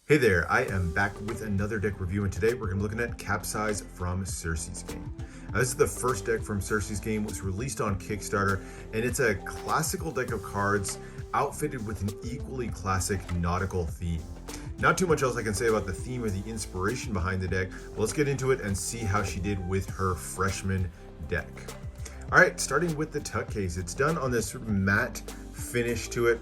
Hey there, I am back with another deck review, and today we're going to be looking at Capsize from Circe's game. Now, this is the first deck from Circe's game. It was released on Kickstarter, and it's a classical deck of cards outfitted with an equally classic nautical theme. Not too much else I can say about the theme or the inspiration behind the deck, but let's get into it and see how she did with her freshman deck. All right, starting with the tuck case. It's done on this sort of matte finish to it.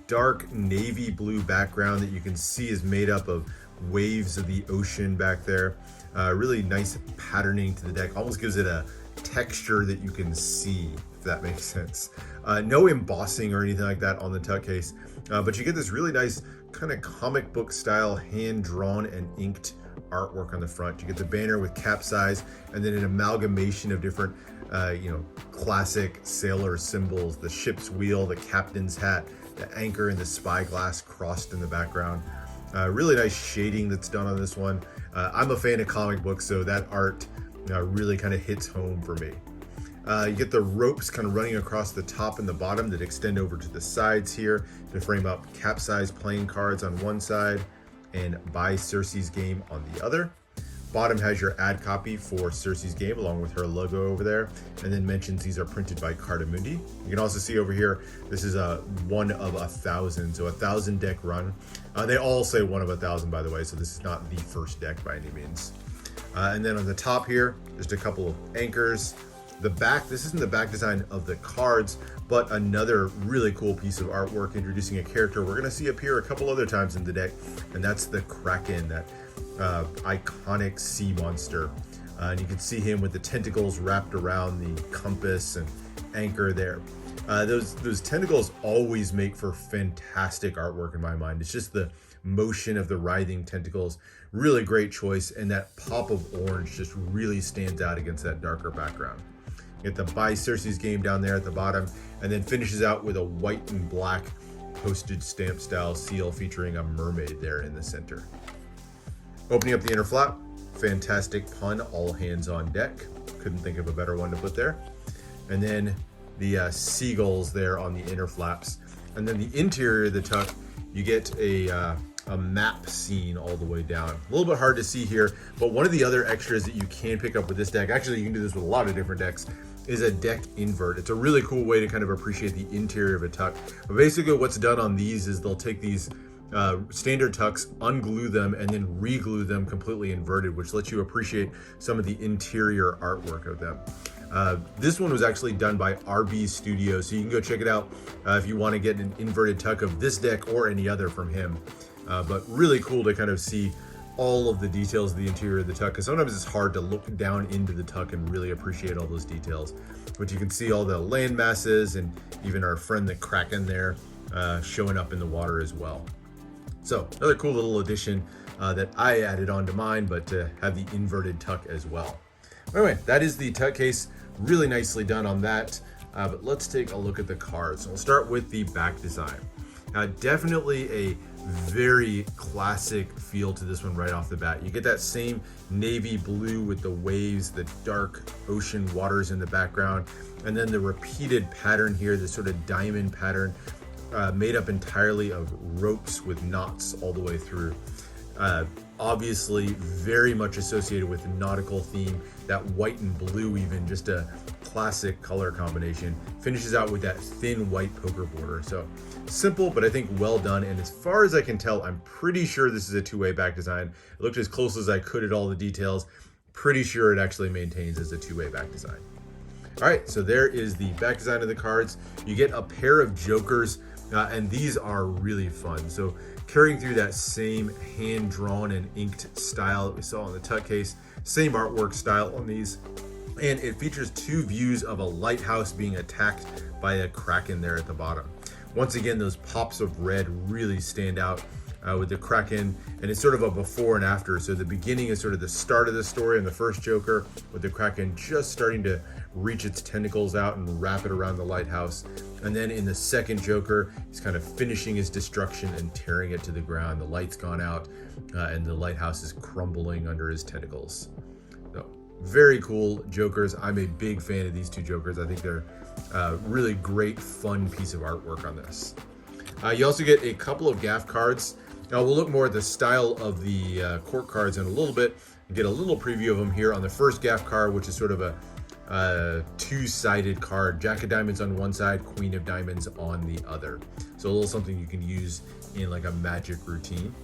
Dark navy blue background that you can see is made up of waves of the ocean back there. Really nice patterning to the deck. Almost gives it a texture that you can see, if that makes sense. No embossing or anything like that on the tuck case, but you get this really nice kind of comic book style hand-drawn and inked artwork on the front. You get the banner with Capsize and then an amalgamation of different classic sailor symbols, the ship's wheel, the captain's hat, the anchor, and the spyglass crossed in the background. Really nice shading that's done on this one. I'm a fan of comic books, so that art really kind of hits home for me. You get the ropes kind of running across the top and the bottom that extend over to the sides here to frame up Capsize playing cards on one side and By Circe's Game on the other. Bottom has your ad copy for Circe's Game along with her logo over there, and then mentions these are printed by Cardamundi. You can also see over here, this is a 1 of 1,000, so 1,000 deck run. They all say 1 of 1,000, by the way, so this is not the first deck by any means. And then on the top here, just a couple of anchors. The back, this isn't the back design of the cards, but another really cool piece of artwork introducing a character we're gonna see appear a couple other times in the deck, and that's the Kraken, that iconic sea monster. And you can see him with the tentacles wrapped around the compass and anchor there. Those tentacles always make for fantastic artwork in my mind. It's just the motion of the writhing tentacles, really great choice, and that pop of orange just really stands out against that darker background. You get the By Circe's Game down there at the bottom, and then finishes out with a white and black postage stamp style seal featuring a mermaid there in the center. Opening up the inner flap, fantastic pun, all hands on deck. Couldn't think of a better one to put there. And then the seagulls there on the inner flaps. And then the interior of the tuck, you get a map scene all the way down. A little bit hard to see here, but one of the other extras that you can pick up with this deck, actually you can do this with a lot of different decks, is a deck invert. It's a really cool way to kind of appreciate the interior of a tuck. But basically what's done on these is they'll take these standard tucks, unglue them, and then re-glue them completely inverted, which lets you appreciate some of the interior artwork of them. This one was actually done by RB Studio, so you can go check it out if you want to get an inverted tuck of this deck or any other from him. But really cool to kind of see all of the details of the interior of the tuck, because sometimes it's hard to look down into the tuck and really appreciate all those details. But you can see all the land masses and even our friend the Kraken there showing up in the water as well. So another cool little addition that I added onto mine, but to have the inverted tuck as well. Anyway, that is the tuck case. Really nicely done on that. But let's take a look at the cards. We'll start with the back design. Definitely a very classic feel to this one right off the bat. You get that same navy blue with the waves, the dark ocean waters in the background, and then the repeated pattern here, this sort of diamond pattern, made up entirely of ropes with knots all the way through. Obviously very much associated with the nautical theme, that white and blue, even just a classic color combination. Finishes out with that thin white poker border. So simple, but I think well done. And as far as I can tell, I'm pretty sure this is a two-way back design. I looked as close as I could at all the details. Pretty sure it actually maintains as a two-way back design. All right, so there is the back design of the cards. You get a pair of jokers, and these are really fun. So carrying through that same hand-drawn and inked style that we saw in the tuck case, same artwork style on these. And it features two views of a lighthouse being attacked by a Kraken there at the bottom. Once again, those pops of red really stand out with the Kraken, and it's sort of a before and after. So the beginning is sort of the start of the story in the first Joker, with the Kraken just starting to reach its tentacles out and wrap it around the lighthouse. And then in the second Joker, he's kind of finishing his destruction and tearing it to the ground. The light's gone out and the lighthouse is crumbling under his tentacles. So very cool Jokers. I'm a big fan of these two Jokers. I think they're really great, fun piece of artwork on this. You also get a couple of gaff cards Now we'll look more at the style of the court cards in a little bit and get a little preview of them here on the first gaff card, which is sort of a two-sided card. Jack of diamonds on one side, queen of diamonds on the other. So a little something you can use in like a magic routine.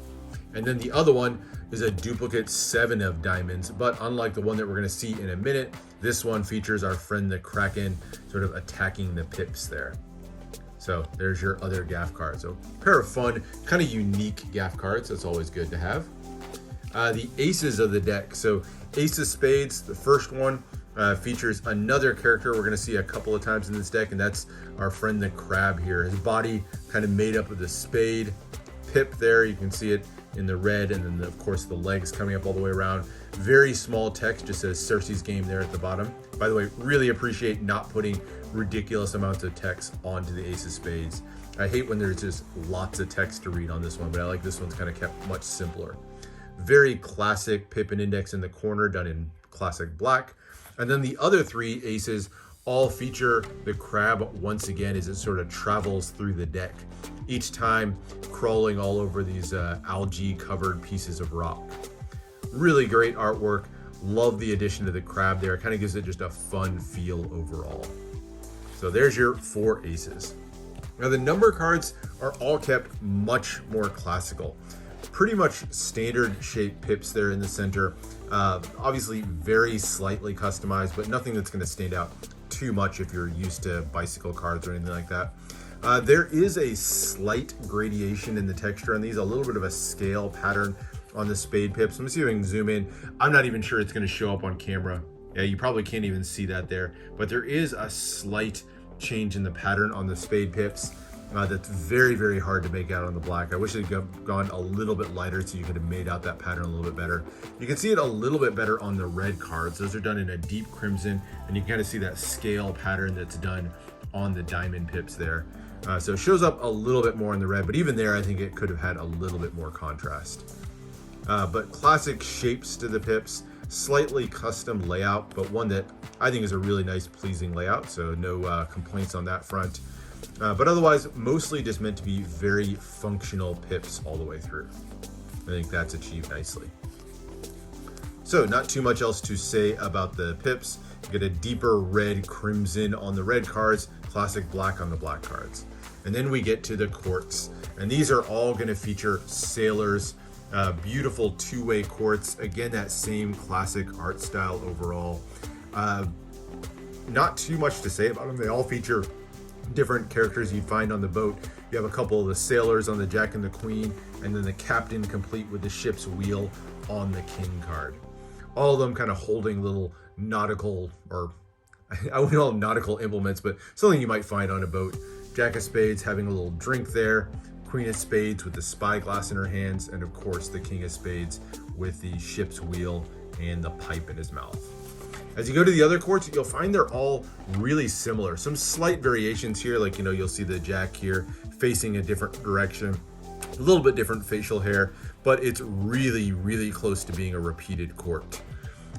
And then the other one is a duplicate 7 of diamonds, but unlike the one that we're going to see in a minute, this one features our friend the Kraken sort of attacking the pips there. So there's your other gaff card. So a pair of fun, kind of unique gaff cards. That's always good to have. The aces of the deck. So ace of spades, the first one, features another character we're going to see a couple of times in this deck, and that's our friend the crab here. His body kind of made up of the spade pip there. You can see it in the red, and then of course the legs coming up all the way around. Very small text, just says Circe's game there at the bottom. By the way, really appreciate not putting ridiculous amounts of text onto the ace of spades. I hate when there's just lots of text to read on this one, but I like this one's kind of kept much simpler. Very classic pip and index in the corner, done in classic black. And then the other 3 aces all feature the crab once again as it sort of travels through the deck, each time crawling all over these algae covered pieces of rock. Really great artwork. Love the addition to the crab there. It kind of gives it just a fun feel overall. So there's your 4 aces. Now the number cards are all kept much more classical. Pretty much standard shaped pips there in the center. Obviously very slightly customized, but nothing that's going to stand out too much if you're used to bicycle cards or anything like that. There is a slight gradation in the texture on these, a little bit of a scale pattern on the spade pips. Let me see if I can zoom in. I'm not even sure it's going to show up on camera. Yeah, you probably can't even see that there, but there is a slight change in the pattern on the spade pips. That's very, very hard to make out on the black. I wish it had gone a little bit lighter so you could have made out that pattern a little bit better. You can see it a little bit better on the red cards. Those are done in a deep crimson, and you can kind of see that scale pattern that's done on the diamond pips there. So it shows up a little bit more in the red, but even there, I think it could have had a little bit more contrast. But classic shapes to the pips, slightly custom layout, but one that I think is a really nice, pleasing layout. So no complaints on that front. But otherwise, mostly just meant to be very functional pips all the way through. I think that's achieved nicely. So not too much else to say about the pips. You get a deeper red crimson on the red cards, classic black on the black cards. And then we get to the quartz. And these are all going to feature sailors, beautiful two-way quartz. Again, that same classic art style overall. Not too much to say about them. They all feature different characters you'd find on the boat. You have a couple of the sailors on the Jack and the Queen, and then the captain complete with the ship's wheel on the King card. All of them kind of holding little nautical, or I wouldn't call them nautical implements, but something you might find on a boat. Jack of Spades having a little drink there, Queen of Spades with the spyglass in her hands, and of course the King of Spades with the ship's wheel and the pipe in his mouth. As you go to the other quartz, you'll find they're all really similar. Some slight variations here, like, you'll see the Jack here facing a different direction, a little bit different facial hair, but it's really, really close to being a repeated quartz.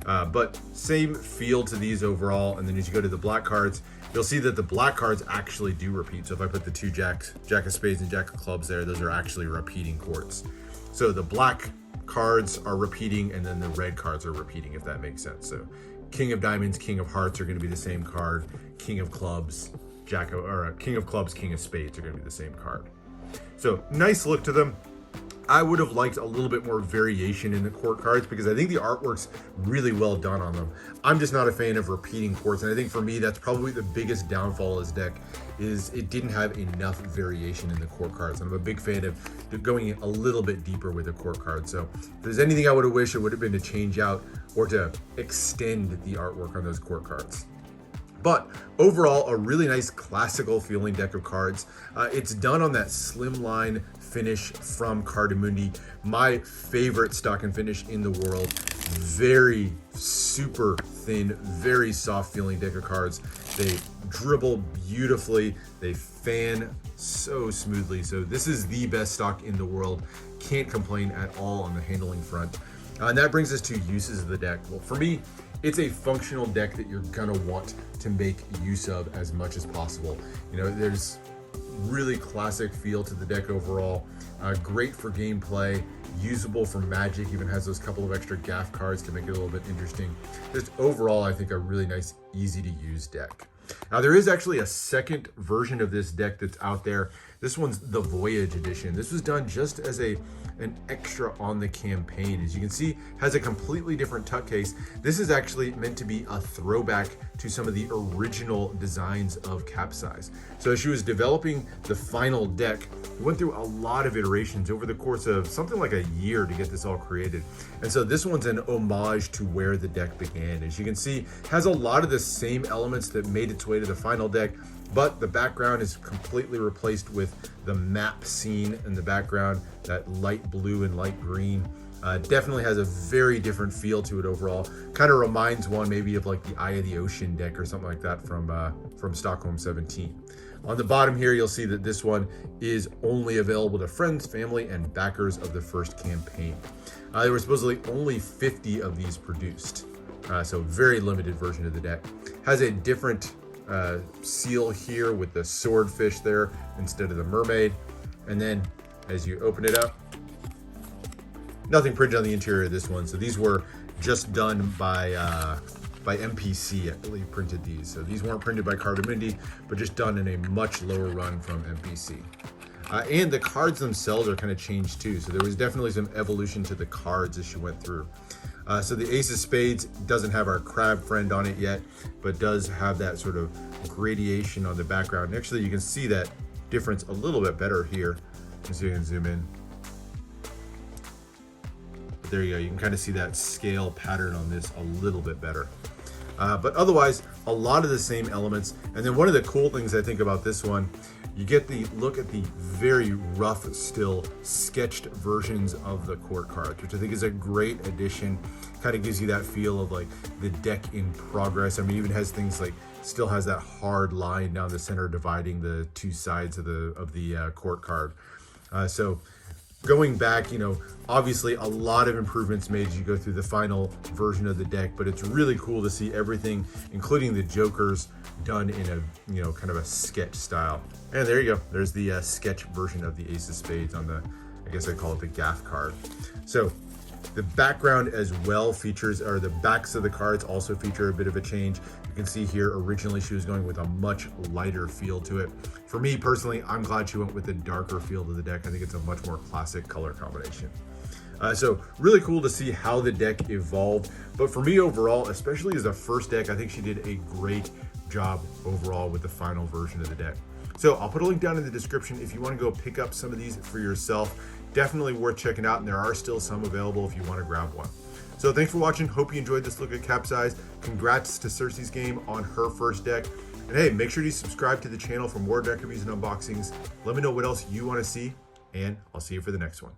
But same feel to these overall. And then as you go to the black cards, you'll see that the black cards actually do repeat. So if I put the 2 jacks, Jack of Spades and Jack of Clubs there, those are actually repeating quartz. So the black cards are repeating, and then the red cards are repeating, if that makes sense. So King of Diamonds, King of Hearts are going to be the same card. King of Clubs, King of Clubs, King of Spades are going to be the same card. So nice look to them. I would have liked a little bit more variation in the court cards because I think the artwork's really well done on them. I'm just not a fan of repeating courts, and I think for me that's probably the biggest downfall of this deck, is it didn't have enough variation in the court cards. I'm a big fan of going a little bit deeper with the court cards. So if there's anything I would have wished, it would have been to change out or to extend the artwork on those court cards. But overall, a really nice classical feeling deck of cards. It's done on that slimline finish from Cardamundi, my favorite stock and finish in the world. Very super thin, very soft feeling deck of cards. They dribble beautifully. They fan so smoothly. So this is the best stock in the world. Can't complain at all on the handling front. And that brings us to uses of the deck. Well, for me, it's a functional deck that you're gonna want to make use of as much as possible. There's really classic feel to the deck overall. Great for gameplay, usable for Magic, even has those couple of extra gaff cards to make it a little bit interesting. Just overall, I think a really nice, easy to use deck. Now there is actually a second version of this deck that's out there. This one's the Voyage edition. This was done just as an extra on the campaign. As you can see, has a completely different tuck case. This is actually meant to be a throwback to some of the original designs of Capsize. So as she was developing the final deck, we went through a lot of iterations over the course of something like a year to get this all created. And so this one's an homage to where the deck began. As you can see, has a lot of the same elements that made its way to the final deck, but the background is completely replaced with the map scene in the background, that light blue and light green. Definitely has a very different feel to it overall. Kind of reminds one maybe of like the Eye of the Ocean deck or something like that from Stockholm 17. On the bottom here, you'll see that this one is only available to friends, family, and backers of the first campaign. There were supposedly only 50 of these produced, so very limited version of the deck. Has a different seal here with the swordfish there instead of the mermaid. And then as you open it up, nothing printed on the interior of this one. So these were just done by MPC, I believe, printed these. So these weren't printed by Cardamundi, but just done in a much lower run from MPC. And the cards themselves are kind of changed too. So there was definitely some evolution to the cards as she went through. So the Ace of Spades doesn't have our crab friend on it yet, but does have that sort of gradation on the background. And actually, you can see that difference a little bit better here. So you can zoom in. But there you go. You can kind of see that scale pattern on this a little bit better. But otherwise, a lot of the same elements. And then one of the cool things I think about this one, you get the look at the very rough, still sketched versions of the court cards, which I think is a great addition. Kind of gives you that feel of like the deck in progress. I mean, even has things like, still has that hard line down the center dividing the two sides of the court card. So going back, you know, obviously a lot of improvements made as you go through the final version of the deck, but it's really cool to see everything, including the jokers, done in a, you know, kind of a sketch style. And there you go. There's the sketch version of the Ace of Spades on the, I guess I call it the gaff card. So the background as well features, or the backs of the cards also feature a bit of a change. You can see here, originally she was going with a much lighter feel to it. For me personally, I'm glad she went with the darker feel to the deck. I think it's a much more classic color combination. So really cool to see how the deck evolved. But for me overall, especially as a first deck, I think she did a great job overall with the final version of the deck. So I'll put a link down in the description if you want to go pick up some of these for yourself. Definitely worth checking out, and there are still some available if you want to grab one. So thanks for watching. Hope you enjoyed this look at Capsize. Congrats to Circe's game on her first deck. And hey, make sure you subscribe to the channel for more deck reviews and unboxings. Let me know what else you want to see, and I'll see you for the next one.